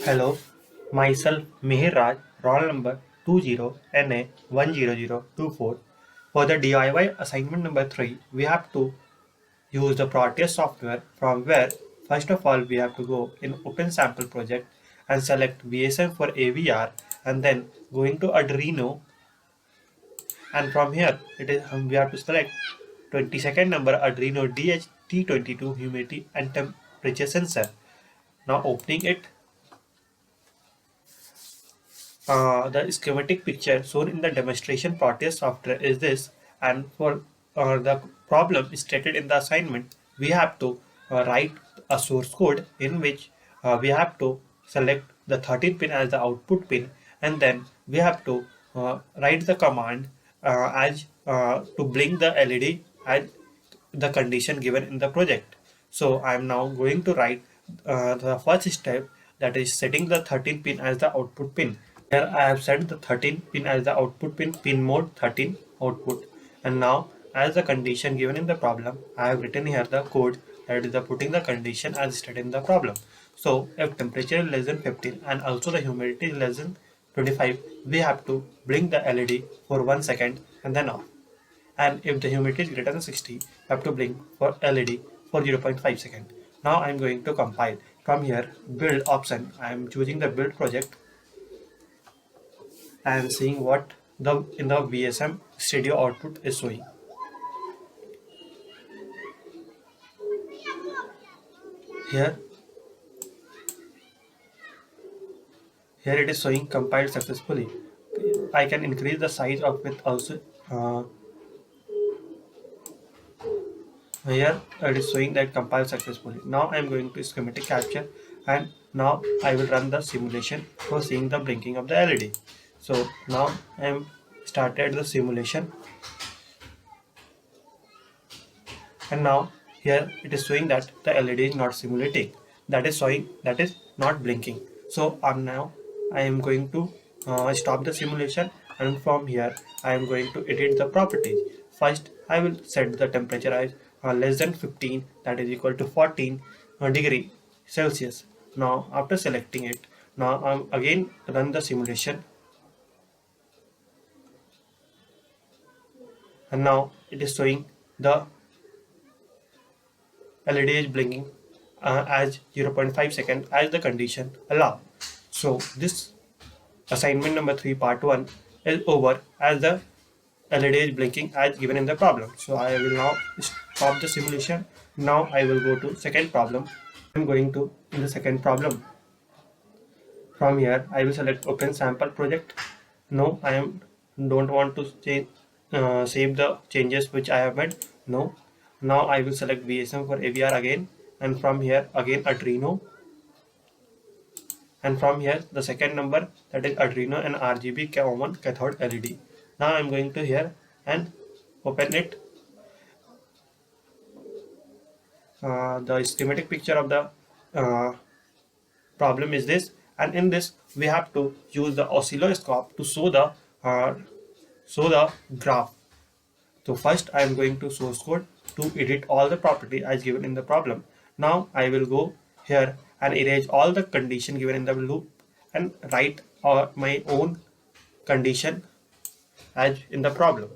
Hello, myself Mihir Raj, roll number 20NA10024. For the DIY assignment number 3, we have to use the Proteus software from where first of all we have to go in Open Sample Project and select VSM for AVR and then going to Arduino, and from here it is we have to select 22nd number Arduino DHT22 humidity and temperature sensor. Now opening it, the schematic picture shown in the demonstration Proteus software is this, and for the problem stated in the assignment, we have to write a source code in which we have to select the 13 pin as the output pin, and then we have to write the command as to blink the LED as the condition given in the project. So I am now going to write the first step, that is setting the 13 pin as the output pin. Here I have set the 13 pin as the output pin, pin mode 13 output. And now as the condition given in the problem, I have written here the code, that is the putting the condition as stated in the problem. So if temperature is less than 15 and also the humidity is less than 25, we have to blink the LED for 1 second and then off. And if the humidity is greater than 60, you have to blink for LED for 0.5 seconds. Now I am going to compile. From here, build option, I am choosing the build project and seeing what the in the VSM stereo output is showing. Here, here it is showing compiled successfully. I can increase the size of it also. Here it is showing that compiled successfully. Now I am going to schematic capture, and now I will run the simulation for seeing the blinking of the LED. So now I am started the simulation, and now here it is showing that the LED is not simulating, that is showing that is not blinking. So now I am going to stop the simulation, and from here I am going to edit the properties. First I will set the temperature as less than 15, that is equal to 14 degree Celsius. Now after selecting it, now I am again run the simulation, and now it is showing the LED is blinking as 0.5 second as the condition allow. So this assignment number 3 part 1 is over as the LED is blinking as given in the problem. So I will now stop the simulation. Now I will go to second problem. I am going to in the second problem. From here I will select open sample project. No, I don't want to change, save the changes which I have made. No. Now I will select VSM for AVR again, and from here again Arduino, and from here the second number, that is Arduino and RGB common cathode LED. Now I am going to here and open it. The schematic picture of the problem is this, and in this we have to use the oscilloscope to show the graph. So first I am going to source code to edit all the property as given in the problem. Now I will go here and erase all the condition given in the loop and write my own condition as in the problem.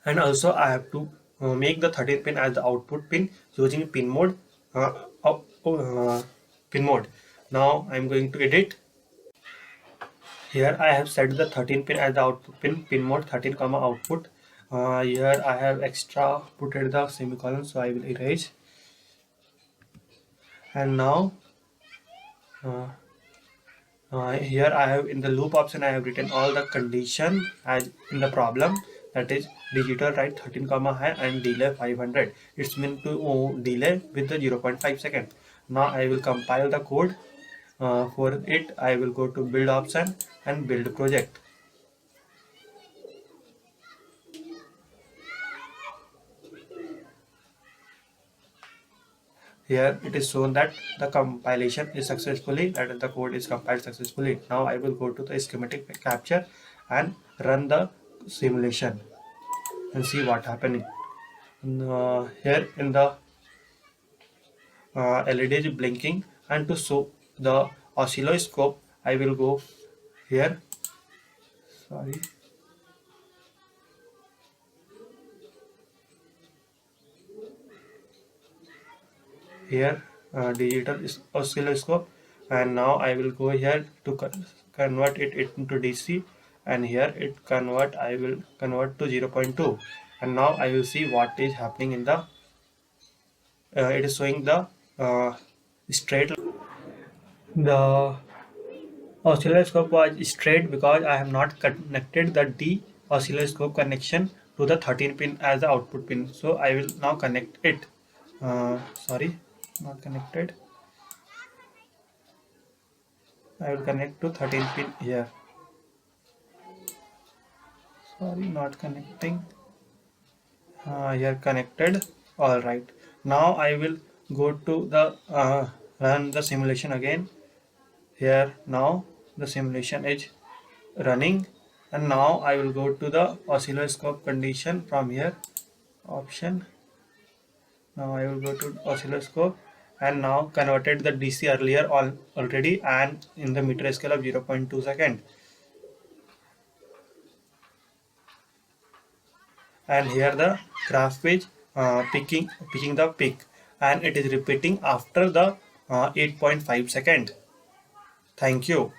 And also I have to make the 13 pin as the output pin using pin mode. Pin mode. Now I am going to edit. Here I have set the 13 pin as the output pin, pin mode 13 comma output. Here I have extra put at the semicolon, so I will erase. And now here I have in the loop option I have written all the condition as in the problem, that is digital write 13 comma high and delay 500. It's meant to delay with the 0.5 second. Now I will compile the code. For it I will go to build option and build project. Here it is shown that the compilation is successfully, that is the code is compiled successfully. Now I will go to the schematic capture and run the simulation and see what happening. Here in the LED is blinking, and to show the oscilloscope, I will go here. Sorry. Here, digital oscilloscope, and now I will go here to convert it into DC, and here it convert, I will convert to 0.2, and now I will see what is happening in the it is showing the straight. The oscilloscope was straight because I have not connected the D oscilloscope connection to the 13 pin as the output pin. So I will now connect it. Sorry, not connected. I will connect to 13 pin here. Sorry, not connecting. Here connected. All right. Now I will go to the run the simulation again. Here now the simulation is running, and now I will go to the oscilloscope condition from here option. Now I will go to oscilloscope, and now converted the DC earlier already, and in the meter scale of 0.2 second, and here the graph is picking the peak, and it is repeating after the 8.5 second. Thank you.